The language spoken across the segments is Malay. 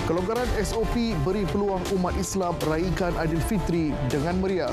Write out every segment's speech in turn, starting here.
Kelonggaran SOP beri peluang umat Islam raikan Aidilfitri dengan meriah.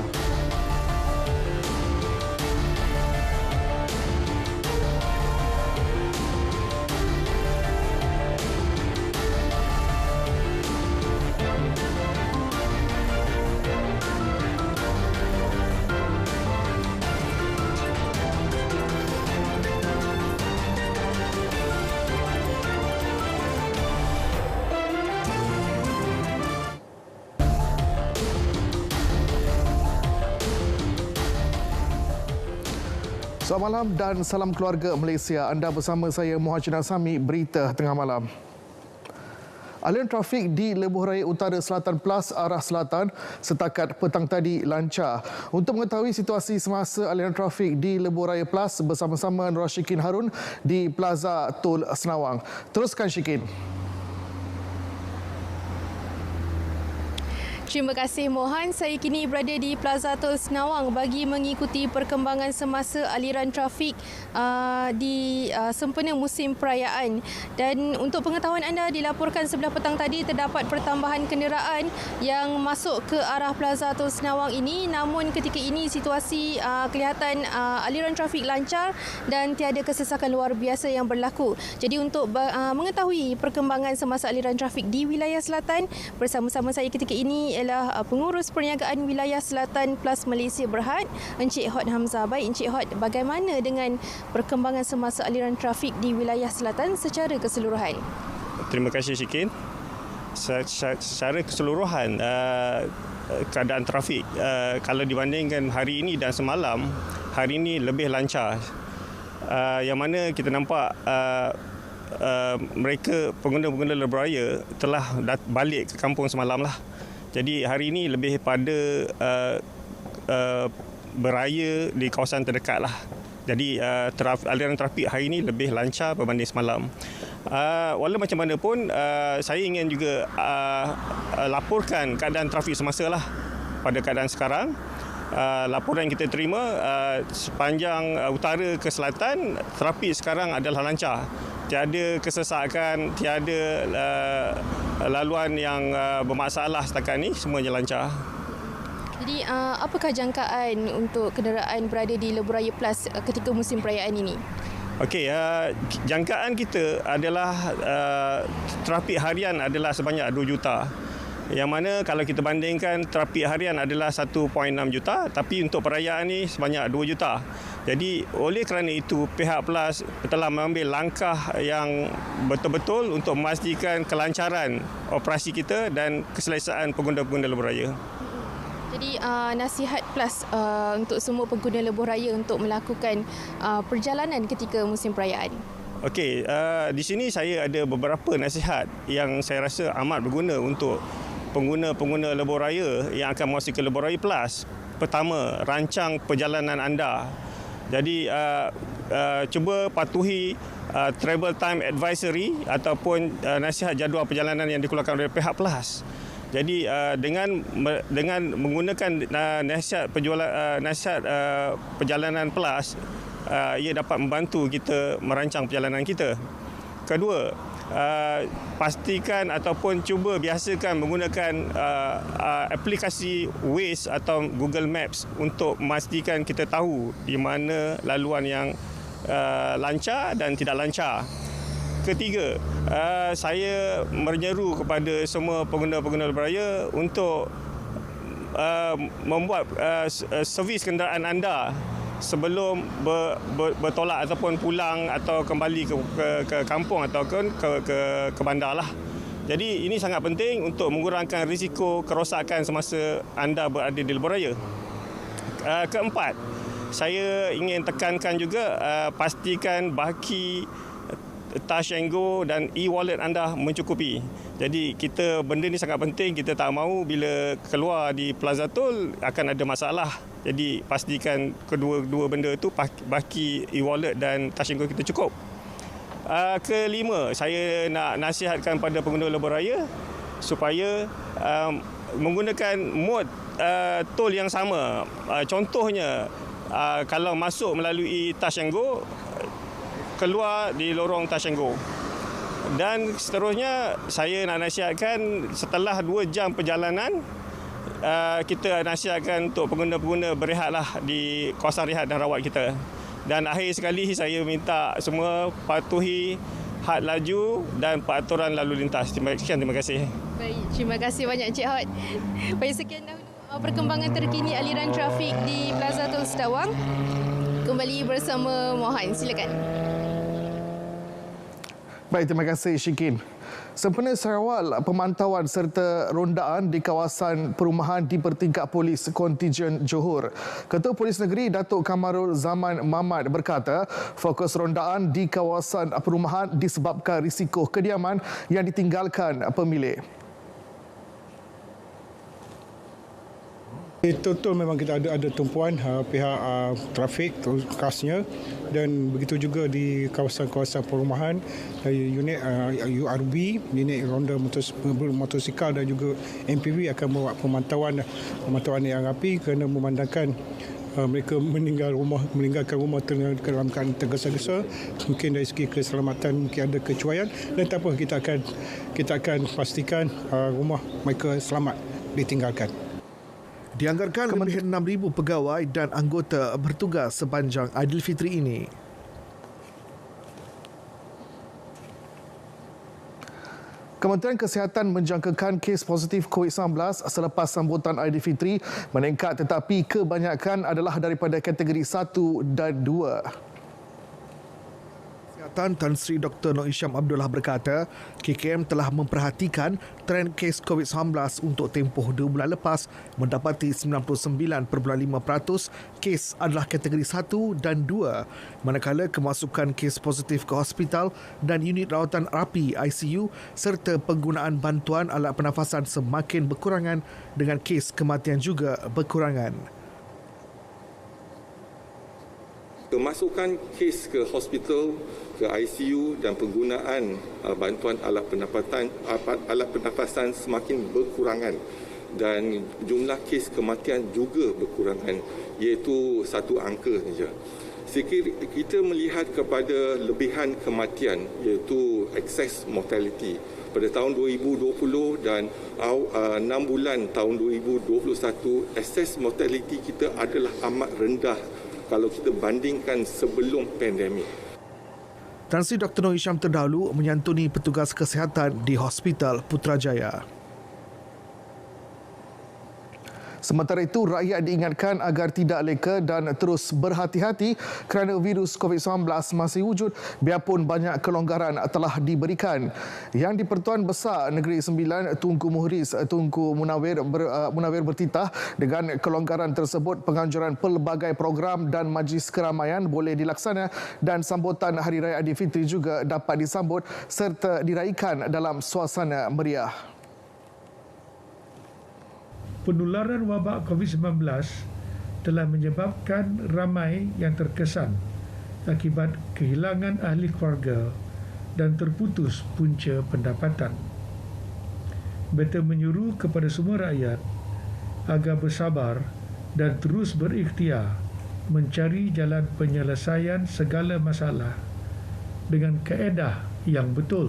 Selamat malam dan salam keluarga Malaysia. Anda bersama saya Muhajir Nasami, berita tengah malam. Aliran trafik di Lebuh Raya Utara Selatan Plus arah selatan setakat petang tadi lancar. Untuk mengetahui situasi semasa aliran trafik di Lebuh Raya Plus bersama-sama Nur Syikin Harun di Plaza Tol Senawang. Teruskan Syikin. Terima kasih Mohan. Saya kini berada di Plaza Tol Senawang bagi mengikuti perkembangan semasa aliran trafik di sempena musim perayaan. Dan untuk pengetahuan anda, dilaporkan sebelah petang tadi terdapat pertambahan kenderaan yang masuk ke arah Plaza Tol Senawang ini. Namun ketika ini situasi kelihatan aliran trafik lancar dan tiada kesesakan luar biasa yang berlaku. Jadi untuk mengetahui perkembangan semasa aliran trafik di wilayah selatan, bersama-sama saya ketika ini ialah Pengurus Perniagaan Wilayah Selatan Plus Malaysia Berhad, Encik Hot Hamzah. Baik Encik Hot, bagaimana dengan perkembangan semasa aliran trafik di wilayah selatan secara keseluruhan? Terima kasih Syikin. Secara keseluruhan keadaan trafik kalau dibandingkan hari ini dan semalam, hari ini lebih lancar. Yang mana kita nampak mereka pengguna-pengguna lebuh raya telah balik ke kampung semalam lah. Jadi hari ini lebih pada beraya di kawasan terdekat lah. Jadi aliran trafik hari ini lebih lancar berbanding semalam. Walau macam mana pun, saya ingin juga laporkan keadaan trafik semasa lah pada keadaan sekarang. Laporan yang kita terima sepanjang utara ke selatan, trafik sekarang adalah lancar. Tiada kesesakan, tiada laluan yang bermasalah setakat ini, semuanya lancar. Jadi apakah jangkaan untuk kenderaan berada di Lebuh Raya Plus ketika musim perayaan ini? Okey, jangkaan kita adalah trafik harian adalah sebanyak 2 juta. Yang mana kalau kita bandingkan trafik harian adalah 1.6 juta, tapi untuk perayaan ini sebanyak 2 juta. Jadi oleh kerana itu pihak Plus telah mengambil langkah yang betul-betul untuk memastikan kelancaran operasi kita dan keselesaan pengguna-pengguna lebuh raya. Jadi nasihat Plus untuk semua pengguna lebuh raya untuk melakukan perjalanan ketika musim perayaan. Okey, di sini saya ada beberapa nasihat yang saya rasa amat berguna untuk pengguna-pengguna lebuh raya yang akan memasuki Lebuh Raya Plus. Pertama, rancang perjalanan anda. Jadi cuba patuhi travel time advisory ataupun nasihat jadual perjalanan yang dikeluarkan oleh pihak Plus. Jadi dengan menggunakan nasihat perjalanan Plus, ia dapat membantu kita merancang perjalanan kita. Kedua, pastikan ataupun cuba biasakan menggunakan aplikasi Waze atau Google Maps untuk memastikan kita tahu di mana laluan yang lancar dan tidak lancar. Ketiga, saya menyeru kepada semua pengguna-pengguna lebuh raya untuk membuat servis kenderaan anda sebelum bertolak ataupun pulang atau kembali ke kampung atau ke bandar lah. Jadi ini sangat penting untuk mengurangkan risiko kerosakan semasa anda berada di lebuh raya. Keempat, saya ingin tekankan juga pastikan baki Touch and Go dan e-wallet anda mencukupi. Jadi benda ni sangat penting. Kita tak mahu bila keluar di Plaza Tol akan ada masalah. Jadi pastikan kedua-dua benda tu, baki e-wallet dan Touch and Go kita cukup. Kelima, saya nak nasihatkan pada pengguna lebuh raya supaya menggunakan mod tol yang sama. Contohnya, kalau masuk melalui Touch and Go, keluar di lorong Touch and Go. Dan seterusnya saya nak nasihatkan setelah 2 jam perjalanan, kita nasihatkan untuk pengguna-pengguna berehatlah di kawasan rehat dan rawat kita. Dan akhir sekali saya minta semua patuhi had laju dan peraturan lalu lintas. Terima kasih. Baik, terima kasih banyak Encik Hot. Baik, sekian dahulu perkembangan terkini aliran trafik di Plaza Tol Setawang. Kembali bersama Mohan, silakan. Baik, terima kasih Syikin. Sempena Sarawak, pemantauan serta rondaan di kawasan perumahan di bertingkat Polis Kontijen Johor. Ketua Polis Negeri Datuk Kamarul Zaman Mahmad berkata, fokus rondaan di kawasan perumahan disebabkan risiko kediaman yang ditinggalkan pemilik. Betul memang kita ada tumpuan pihak trafik khasnya, dan begitu juga di kawasan-kawasan perumahan, unit URB, unit ronda motosikal dan juga MPV akan membuat pemantauan yang rapi kerana memandangkan mereka meninggalkan rumah dalam keadaan tergesa-gesa. Mungkin dari segi keselamatan mungkin ada kecuaian, dan tak apa, kita akan pastikan rumah mereka selamat ditinggalkan. Dianggarkan lebih 6,000 pegawai dan anggota bertugas sepanjang Aidilfitri ini. Kementerian Kesihatan menjangkakan kes positif COVID-19 selepas sambutan Aidilfitri meningkat, tetapi kebanyakan adalah daripada kategori 1 dan 2. Tan Sri Dr. Noor Hisham Abdullah berkata, KKM telah memperhatikan trend kes COVID-19 untuk tempoh 2 bulan lepas mendapati 99.5% kes adalah kategori 1 dan 2, manakala kemasukan kes positif ke hospital dan unit rawatan rapi ICU serta penggunaan bantuan alat pernafasan semakin berkurangan dengan kes kematian juga berkurangan. Kemasukan kes ke hospital, ke ICU dan penggunaan bantuan alat pernafasan semakin berkurangan, dan jumlah kes kematian juga berkurangan, iaitu satu angka saja. Kita melihat kepada lebihan kematian, iaitu excess mortality pada tahun 2020 dan 6 bulan tahun 2021, excess mortality kita adalah amat rendah kalau kita bandingkan sebelum pandemik. Tan Sri Dr. Noor Hisham terdahulu menyantuni petugas kesihatan di Hospital Putrajaya. Sementara itu, rakyat diingatkan agar tidak leka dan terus berhati-hati kerana virus COVID-19 masih wujud biarpun banyak kelonggaran telah diberikan. Yang di-Pertuan Besar Negeri Sembilan, Tunku Muhriz Tunku Munawir bertitah dengan kelonggaran tersebut, penganjuran pelbagai program dan majlis keramaian boleh dilaksana dan sambutan Hari Raya Aidilfitri juga dapat disambut serta diraikan dalam suasana meriah. Penularan wabak COVID-19 telah menyebabkan ramai yang terkesan akibat kehilangan ahli keluarga dan terputus punca pendapatan. Beta menyuruh kepada semua rakyat agar bersabar dan terus berikhtiar mencari jalan penyelesaian segala masalah dengan kaedah yang betul.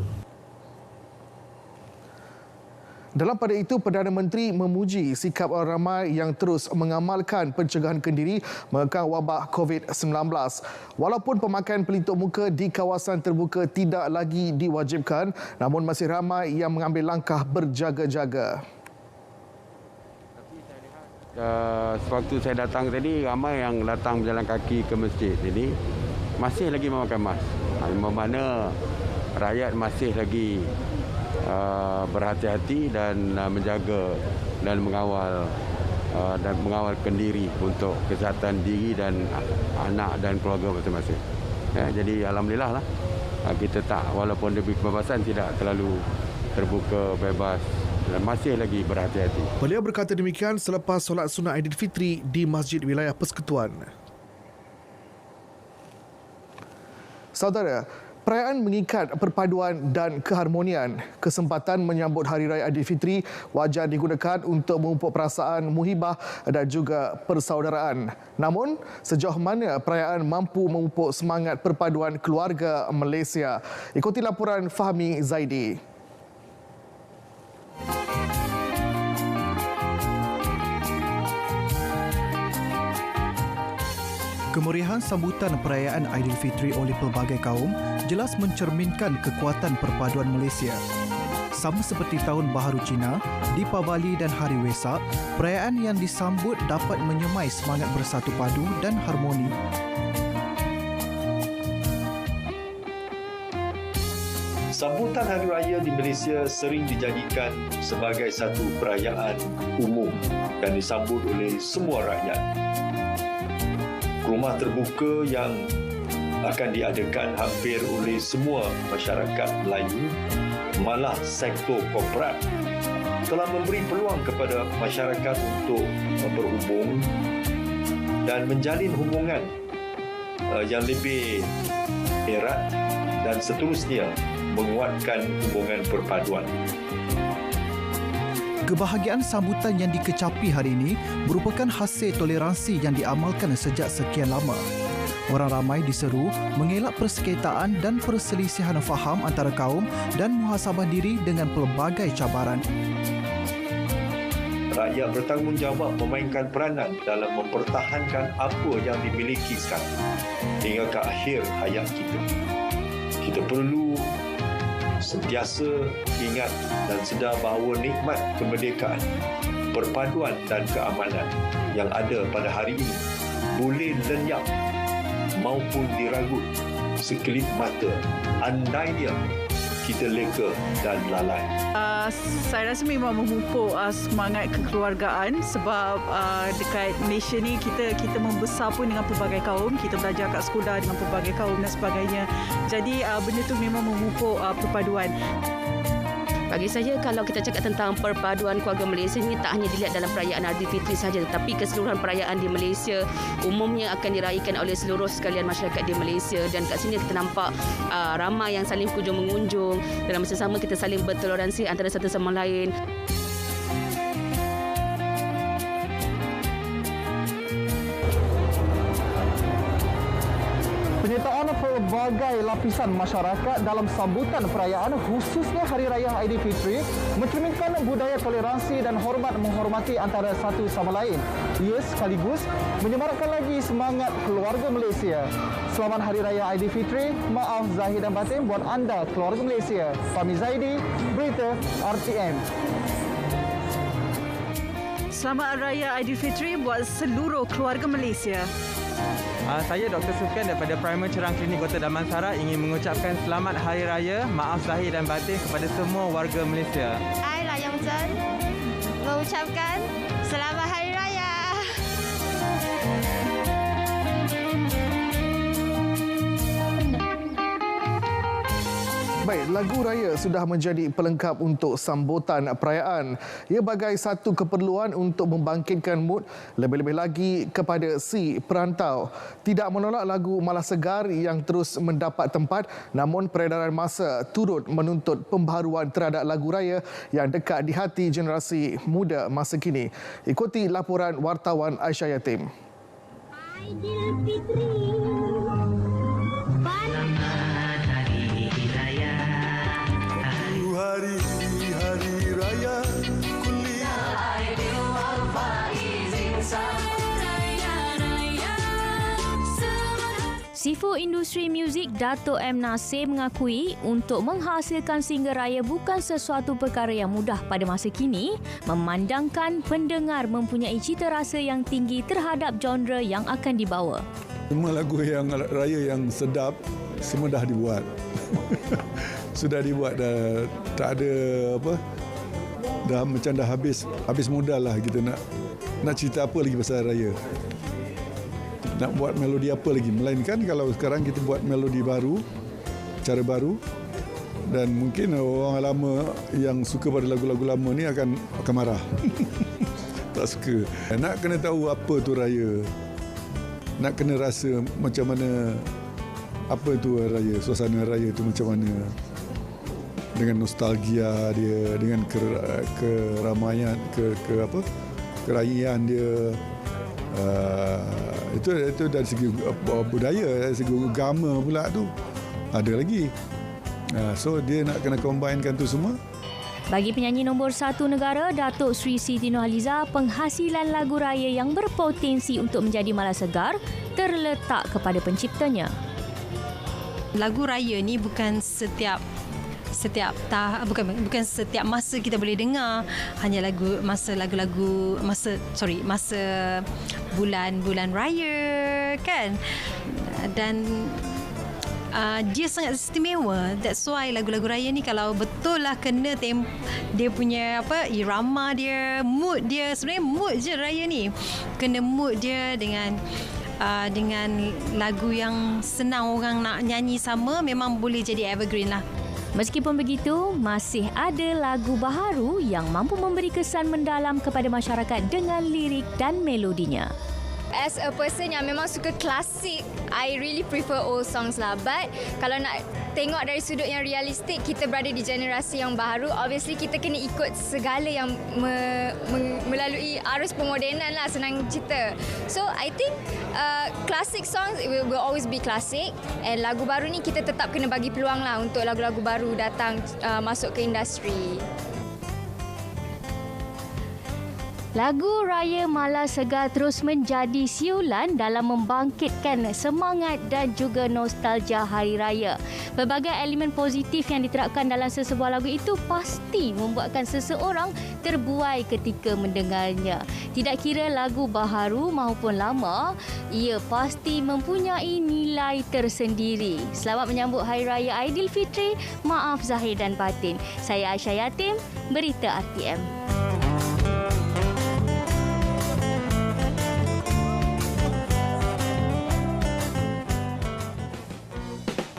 Dalam pada itu, Perdana Menteri memuji sikap orang ramai yang terus mengamalkan pencegahan kendiri mengekang wabak COVID-19. Walaupun pemakaian pelitup muka di kawasan terbuka tidak lagi diwajibkan, namun masih ramai yang mengambil langkah berjaga-jaga. Sewaktu saya datang tadi, ramai yang datang berjalan kaki ke masjid. Jadi masih lagi memakai mask. Bermakna rakyat masih lagi berhati-hati dan menjaga dan mengawal kendiri untuk kesihatan diri dan anak dan keluarga masing-masing. Ya, jadi alhamdulillah lah, kita tak, walaupun diberi kebebasan, tidak terlalu terbuka bebas dan masih lagi berhati-hati. Beliau berkata demikian selepas solat sunat Aidilfitri di Masjid Wilayah Persekutuan. Saudara, Perayaan mengikat perpaduan dan keharmonian. Kesempatan menyambut Hari Raya Aidilfitri wajar digunakan untuk memupuk perasaan muhibah dan juga persaudaraan. Namun, sejauh mana perayaan mampu memupuk semangat perpaduan keluarga Malaysia? Ikuti laporan Fahmi Zaidi. Kemeriahan sambutan perayaan Aidilfitri oleh pelbagai kaum jelas mencerminkan kekuatan perpaduan Malaysia. Sama seperti Tahun Baharu Cina, Deepavali dan Hari Wesak, perayaan yang disambut dapat menyemai semangat bersatu padu dan harmoni. Sambutan Hari Raya di Malaysia sering dijadikan sebagai satu perayaan umum dan disambut oleh semua rakyat. Rumah terbuka yang akan diadakan hampir oleh semua masyarakat Melayu, malah sektor korporat, telah memberi peluang kepada masyarakat untuk berhubung dan menjalin hubungan yang lebih erat dan seterusnya menguatkan hubungan perpaduan. Kebahagiaan sambutan yang dikecapi hari ini merupakan hasil toleransi yang diamalkan sejak sekian lama. Orang ramai diseru mengelak persengketaan dan perselisihan faham antara kaum dan muhasabah diri dengan pelbagai cabaran. Rakyat bertanggungjawab memainkan peranan dalam mempertahankan apa yang dimiliki sekarang hingga ke akhir hayat kita. Kita perlu sentiasa ingat dan sedar bahawa nikmat kemerdekaan, perpaduan dan keamanan yang ada pada hari ini boleh lenyap maupun diragut sekelip mata andainya kita leka dan lalai. Saya rasa memang memupuk semangat kekeluargaan sebab dekat Malaysia ni kita membesar pun dengan pelbagai kaum, kita belajar kat sekolah dengan pelbagai kaum dan sebagainya. Jadi benda tu memang memupuk perpaduan. Bagi saya, kalau kita cakap tentang perpaduan keluarga Malaysia ni tak hanya dilihat dalam perayaan Aidilfitri sahaja, tetapi keseluruhan perayaan di Malaysia umumnya akan diraihkan oleh seluruh sekalian masyarakat di Malaysia. Dan kat sini kita nampak ramai yang saling kunjung-mengunjung. Dalam masa sama kita saling bertoleransi antara satu sama lain. Penyertaan pelbagai lapisan masyarakat dalam sambutan perayaan khususnya Hari Raya Aidilfitri mencerminkan budaya toleransi dan hormat menghormati antara satu sama lain. Ia sekaligus menyemarakkan lagi semangat keluarga Malaysia. Selamat Hari Raya Aidilfitri, maaf zahir dan batin buat anda keluarga Malaysia. Fahmi Zaidi, Berita RTM. Selamat Raya Aidilfitri buat seluruh keluarga Malaysia. Saya Dr. Sufian daripada Primer Cerang Klinik Kota Damansara ingin mengucapkan selamat Hari Raya, maaf zahir dan batin kepada semua warga Malaysia. Saya Layang Chen mengucapkan selamat Hari Raya. Baik, lagu raya sudah menjadi pelengkap untuk sambutan perayaan. Ia bagai satu keperluan untuk membangkitkan mood, lebih-lebih lagi kepada si perantau. Tidak menolak lagu Malah Segar yang terus mendapat tempat, namun peredaran masa turut menuntut pembaharuan terhadap lagu raya yang dekat di hati generasi muda masa kini. Ikuti laporan wartawan Aisyah Yatim. Aidilfitri. Hari Raya Sifu industri muzik Dato' M. Nasir mengakui untuk menghasilkan single raya bukan sesuatu perkara yang mudah pada masa kini, memandangkan pendengar mempunyai cita rasa yang tinggi terhadap genre yang akan dibawa. Semua lagu yang raya yang sedap semua dah dibuat. Sudah dibuat, dah tak ada apa, dah macam dah habis modal lah kita nak cerita apa lagi pasal raya, nak buat melodi apa lagi, melainkan kalau sekarang kita buat melodi baru, cara baru, dan mungkin orang lama yang suka pada lagu-lagu lama ni akan marah. Tak suka. Nak kena tahu apa tu raya, nak kena rasa macam mana apa itu raya, suasana raya itu macam mana. Dengan nostalgia dia, dengan keramaian, kerayaan dia. Itu dari segi budaya, dari segi agama pula tu ada lagi. So dia nak kena combinekan tu semua. Bagi penyanyi nombor 1 negara, Datuk Sri Siti Nurhaliza, penghasilan lagu raya yang berpotensi untuk menjadi malasegar terletak kepada penciptanya. Lagu raya ni bukan setiap masa kita boleh dengar, hanya masa bulan raya kan. Dan dia sangat istimewa. That's why lagu-lagu raya ni kalau betul lah kena dia punya irama dia, mood dia, sebenarnya mood je raya ni. Kena mood dia dengan lagu yang senang orang nak nyanyi sama, memang boleh jadi evergreen lah. Meskipun begitu, masih ada lagu baharu yang mampu memberi kesan mendalam kepada masyarakat dengan lirik dan melodinya. As a person yang memang suka klasik, I really prefer old songs lah. But kalau nak tengok dari sudut yang realistik, kita berada di generasi yang baharu. Obviously kita kena ikut segala yang melalui arus pemodenan lah, senang cerita. So I think classic songs will always be classic. And lagu baru ni kita tetap kena bagi peluang lah untuk lagu-lagu baru datang masuk ke industri. Lagu Raya Malasegar terus menjadi siulan dalam membangkitkan semangat dan juga nostalgia Hari Raya. Pelbagai elemen positif yang diterapkan dalam sesebuah lagu itu pasti membuatkan seseorang terbuai ketika mendengarnya. Tidak kira lagu baharu maupun lama, ia pasti mempunyai nilai tersendiri. Selamat menyambut Hari Raya Aidilfitri, maaf zahir dan batin. Saya Aisyah Yatim, Berita RTM.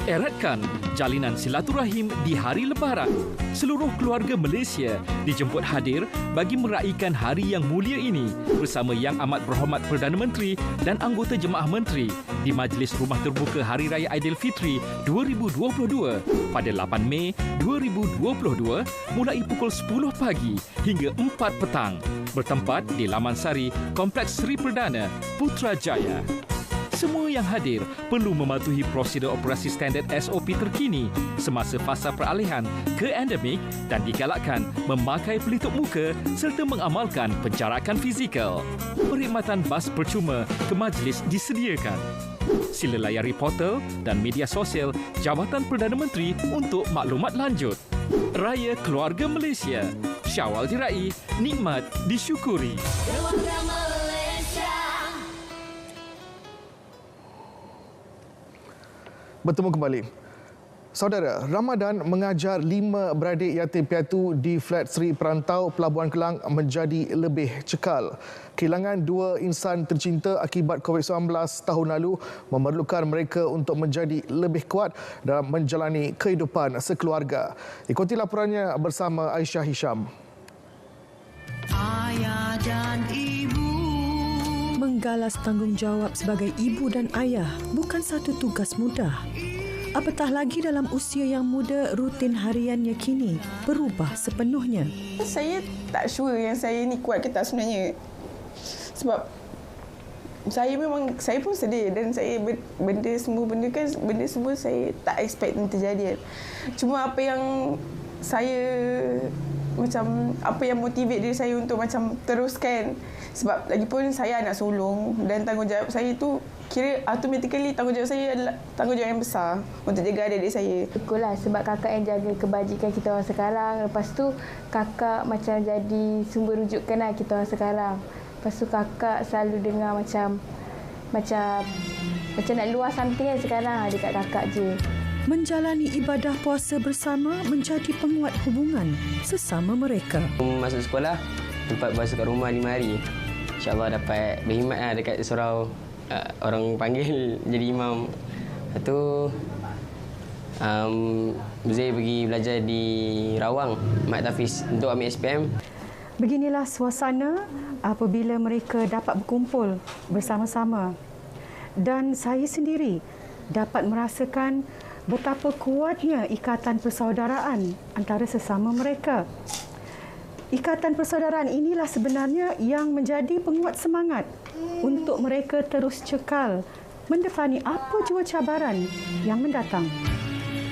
Eratkan jalinan silaturahim di hari Lebaran. Seluruh keluarga Malaysia dijemput hadir bagi meraihkan hari yang mulia ini bersama Yang Amat Berhormat Perdana Menteri dan anggota Jemaah Menteri di Majlis Rumah Terbuka Hari Raya Aidilfitri 2022 pada 8 Mei 2022 mulai pukul 10 pagi hingga 4 petang bertempat di Laman Sari, Kompleks Seri Perdana, Putrajaya. Semua yang hadir perlu mematuhi prosedur operasi standard SOP terkini semasa fasa peralihan ke endemik dan digalakkan memakai pelitup muka serta mengamalkan penjarakan fizikal. Perkhidmatan bas percuma ke majlis disediakan. Sila layari portal dan media sosial Jabatan Perdana Menteri untuk maklumat lanjut. Raya Keluarga Malaysia. Syawal diraih, nikmat disyukuri. Bertemu kembali. Saudara, Ramadan mengajar 5 beradik yatim piatu di Flat Seri Perantau, Pelabuhan Kelang menjadi lebih cekal. Kehilangan 2 insan tercinta akibat COVID-19 tahun lalu memerlukan mereka untuk menjadi lebih kuat dalam menjalani kehidupan sekeluarga. Ikuti laporannya bersama Aisyah Hisham. Ayah dan ibu. Menggalas tanggungjawab sebagai ibu dan ayah bukan satu tugas mudah. Apatah lagi dalam usia yang muda, rutin hariannya kini berubah sepenuhnya. Saya tak sure yang saya ni kuat ke tak sebenarnya. Sebab saya pun sedih dan saya benda semua saya tak expect yang terjadi. Cuma apa yang motivate diri saya untuk teruskan. Sebab lagipun saya anak sulung dan tanggungjawab saya tu kira automatically tanggungjawab saya adalah tanggungjawab yang besar untuk jaga adik-adik saya. Syukurlah sebab kakak yang jaga kebajikan kita orang sekarang. Lepas tu kakak macam jadi sumber rujukan lah kita orang sekarang. Lepas tu kakak selalu dengar macam nak luar something kan sekarang dekat kakak je. Menjalani ibadah puasa bersama menjadi penguat hubungan sesama mereka. Masuk sekolah, tempat puasa kat rumah 5 hari. InsyaAllah dapat berkhidmat lah dekat surau. Orang panggil jadi imam. Lepas tu Zai pergi belajar di Rawang, Mat Tafiz untuk ambil SPM. Beginilah suasana apabila mereka dapat berkumpul bersama-sama. Dan saya sendiri dapat merasakan betapa kuatnya ikatan persaudaraan antara sesama mereka. Ikatan persaudaraan inilah sebenarnya yang menjadi penguat semangat untuk mereka terus cekal mendepani apa jua cabaran yang mendatang.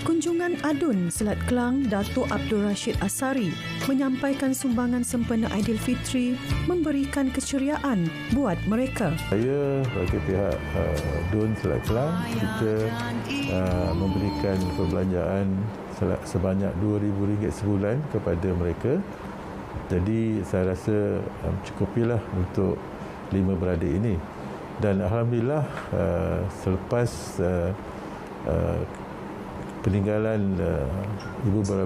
Kunjungan Adun Selat Kelang Dato' Abdul Rashid Asari menyampaikan sumbangan sempena Aidilfitri memberikan keceriaan buat mereka. Saya bagi pihak DUN Selat Kelang, kita memberikan perbelanjaan sebanyak RM2,000 sebulan kepada mereka. Jadi saya rasa cukupilah untuk 5 beradik ini. Dan alhamdulillah selepas peninggalan ibu bapa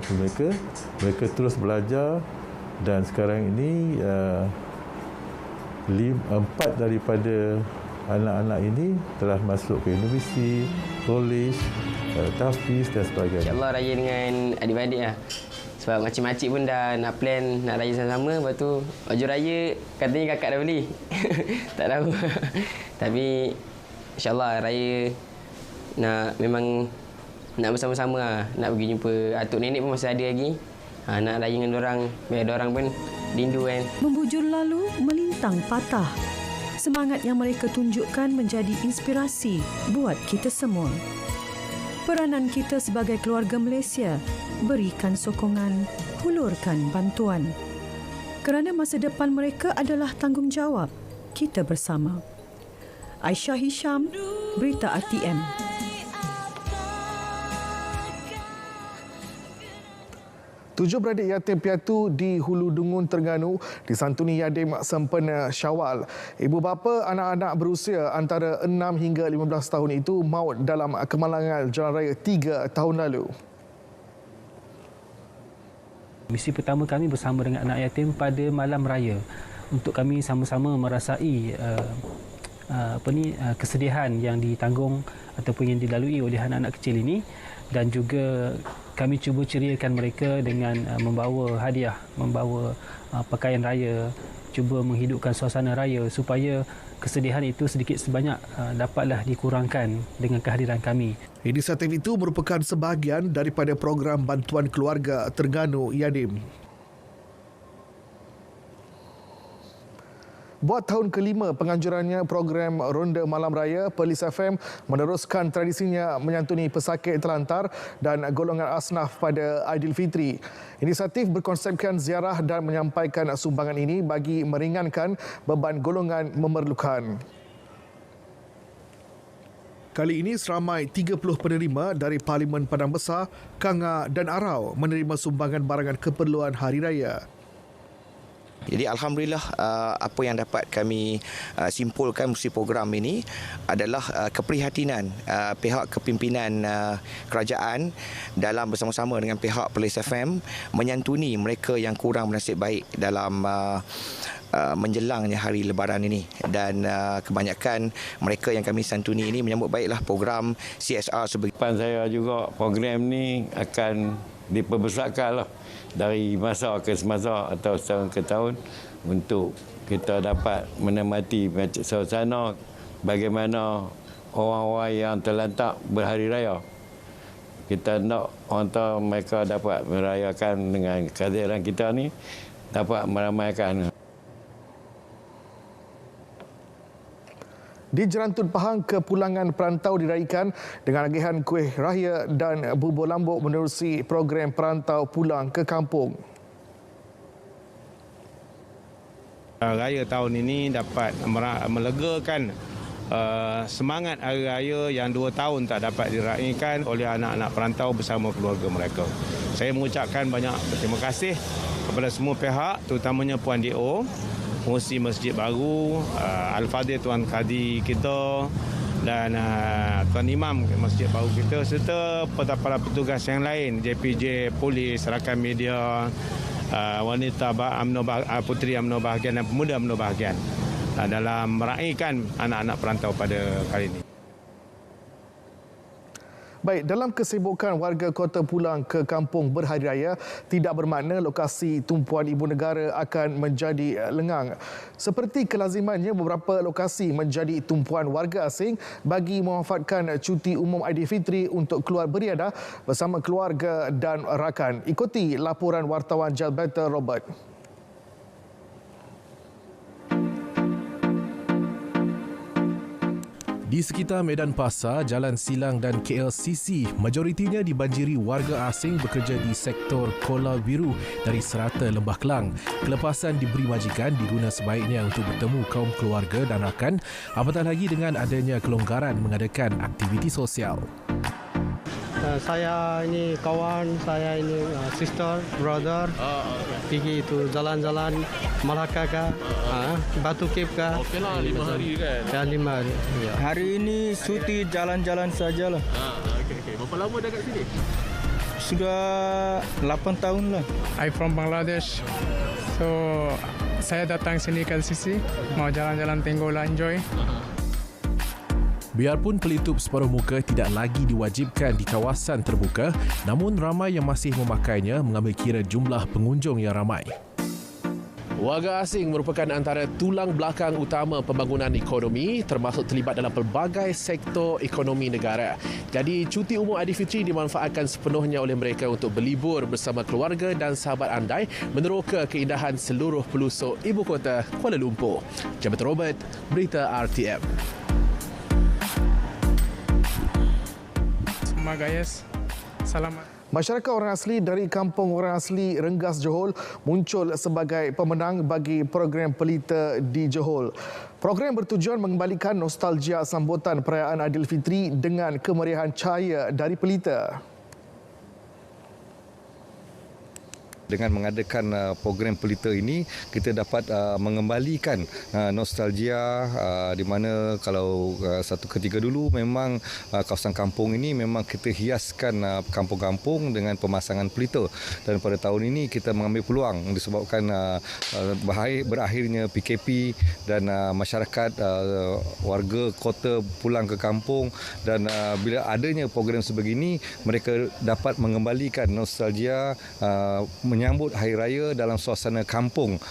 mereka terus belajar dan sekarang ini 4 daripada anak-anak ini telah masuk ke universiti, kolej, tahfiz dan sebagainya. InsyaAllah raya dengan adik-adik lah. Sebab makcik-makcik pun dah nak plan nak raya sama-sama. Lepas tu baju raya katanya kakak dah beli. Tak tahu. Tapi insyaAllah raya memang nak bersama-sama lah. Nak pergi jumpa atuk nenek pun masih ada lagi. Nak raya dengan diorang, biar diorang pun rindu kan. Membujur lalu, melintang patah. Semangat yang mereka tunjukkan menjadi inspirasi buat kita semua. Peranan kita sebagai keluarga Malaysia, berikan sokongan, hulurkan bantuan. Kerana masa depan mereka adalah tanggungjawab kita bersama. Aisyah Hisham, Berita RTM. 7 beradik yatim piatu di Hulu Dungun, Terengganu disantuni yadim sempena Syawal. Ibu bapa anak-anak berusia antara 6 hingga 15 tahun itu maut dalam kemalangan jalan raya 3 tahun lalu. Misi pertama kami bersama dengan anak yatim pada malam raya untuk kami sama-sama merasai kesedihan yang ditanggung ataupun yang dilalui oleh anak-anak kecil ini, dan juga kami cuba ceriakan mereka dengan membawa hadiah, membawa pakaian raya, cuba menghidupkan suasana raya supaya kesedihan itu sedikit sebanyak dapatlah dikurangkan dengan kehadiran kami. Inisiatif itu merupakan sebahagian daripada program bantuan keluarga Terengganu Yadim. Buat tahun kelima penganjurannya program Ronda Malam Raya, Perlis FM meneruskan tradisinya menyantuni pesakit terlantar dan golongan asnaf pada Aidilfitri. Inisiatif berkonsepkan ziarah dan menyampaikan sumbangan ini bagi meringankan beban golongan memerlukan. Kali ini seramai 30 penerima dari Parlimen Padang Besar, Kanga dan Arau menerima sumbangan barangan keperluan Hari Raya. Jadi alhamdulillah apa yang dapat kami simpulkan melalui program ini adalah keprihatinan pihak kepimpinan kerajaan dalam bersama-sama dengan pihak Perlis FM menyantuni mereka yang kurang bernasib baik dalam menjelangnya hari Lebaran ini, dan kebanyakan mereka yang kami santuni ini menyambut baiklah program CSR sebagai. Saya juga program ni akan diperbesarkan lah dari masa ke semasa atau setahun ke tahun untuk kita dapat menikmati suasana bagaimana orang-orang yang terlantar berhari raya. Kita nak orang tua mereka dapat merayakan dengan kehadiran kita ni, dapat meramaikan. Di Jerantun Pahang, kepulangan perantau diraikan dengan agihan kuih raya dan bubur lambuk menerusi program perantau pulang ke kampung. Raya tahun ini dapat melegakan semangat hari raya yang 2 tahun tak dapat diraikan oleh anak-anak perantau bersama keluarga mereka. Saya mengucapkan banyak terima kasih kepada semua pihak, terutamanya Puan D.O, Pengurusi Masjid Baru, Al-Fadhil Tuan Kadi kita dan Tuan Imam Masjid Baru kita, serta para petugas yang lain, JPJ, Polis, rakan media, wanita puteri UMNO bahagian dan pemuda UMNO bahagian dalam meraihkan anak-anak perantau pada kali ini. Baik, dalam kesibukan warga kota pulang ke kampung berhari raya, tidak bermakna lokasi tumpuan ibu negara akan menjadi lengang. Seperti kelazimannya, beberapa lokasi menjadi tumpuan warga asing bagi memanfaatkan cuti umum Aidilfitri untuk keluar beriadah bersama keluarga dan rakan. Ikuti laporan wartawan Jalbata Robert. Di sekitar Medan Pasar, Jalan Silang dan KLCC, majoritinya dibanjiri warga asing bekerja di sektor Kola Biru dari serata Lembah Kelang. Kelepasan diberi majikan diguna sebaiknya untuk bertemu kaum keluarga dan rakan, apatah lagi dengan adanya kelonggaran mengadakan aktiviti sosial. Saya ini kawan, saya ini sister, brother. Pergi itu jalan-jalan Melaka kah, Batu Cape kah. Okeylah, 5 hari kan? Ya, 5 hari. Ya. Hari ini cuti jalan-jalan sajalah. Okey. Berapa lama dah kat sini? Sudah 8 tahun lah. I'm from Bangladesh. So, saya datang sini ke sisi, mau jalan-jalan tengok lah, enjoy. Biarpun pelitup separuh muka tidak lagi diwajibkan di kawasan terbuka, namun ramai yang masih memakainya mengambil kira jumlah pengunjung yang ramai. Warga asing merupakan antara tulang belakang utama pembangunan ekonomi, termasuk terlibat dalam pelbagai sektor ekonomi negara. Jadi, cuti umum Aidilfitri dimanfaatkan sepenuhnya oleh mereka untuk berlibur bersama keluarga dan sahabat andai meneroka keindahan seluruh pelosok ibu kota Kuala Lumpur. Jalbata Robert, Berita RTM. Guys, selamat. Masyarakat orang asli dari Kampung Orang Asli Rengas Johor muncul sebagai pemenang bagi program Pelita di Johor. Program bertujuan mengembalikan nostalgia sambutan perayaan Aidilfitri dengan kemeriahan cahaya dari Pelita. Dengan mengadakan program Pelita ini, kita dapat mengembalikan nostalgia di mana kalau satu ketika dulu memang kawasan kampung ini memang kita hiaskan kampung-kampung dengan pemasangan pelita, dan pada tahun ini kita mengambil peluang disebabkan berakhirnya PKP dan masyarakat warga kota pulang ke kampung, dan bila adanya program sebegini mereka dapat mengembalikan nostalgia menyambut Hari Raya dalam suasana kampung.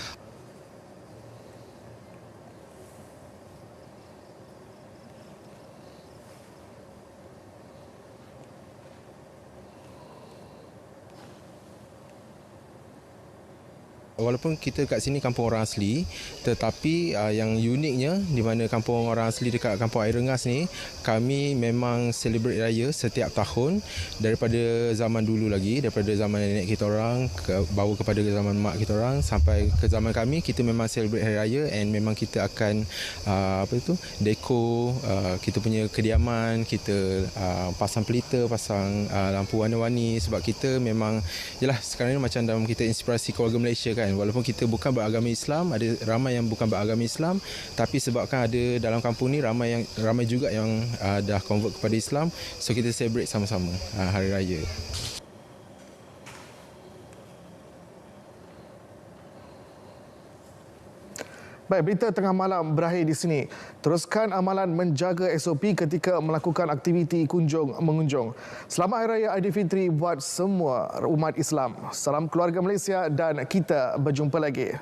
Walaupun kita kat sini kampung orang asli, tetapi yang uniknya di mana kampung orang asli dekat kampung Air Rengas ni, kami memang celebrate raya setiap tahun daripada zaman dulu lagi, daripada zaman nenek kita orang bawa kepada zaman mak kita orang sampai ke zaman kami, kita memang celebrate hari raya, and memang kita akan dekor kita punya kediaman, kita pasang pelita, pasang lampu warna-warni, sebab kita memang yalah sekarang ni macam dalam kita inspirasi keluarga Malaysia kan. Walaupun kita bukan beragama Islam, ada ramai yang bukan beragama Islam, tapi sebabkan ada dalam kampung ni ramai juga yang dah convert kepada Islam, so kita celebrate sama-sama hari raya. Baik, berita tengah malam berakhir di sini. Teruskan amalan menjaga SOP ketika melakukan aktiviti kunjung-mengunjung. Selamat Hari Raya Aidilfitri buat semua umat Islam. Salam keluarga Malaysia dan kita berjumpa lagi.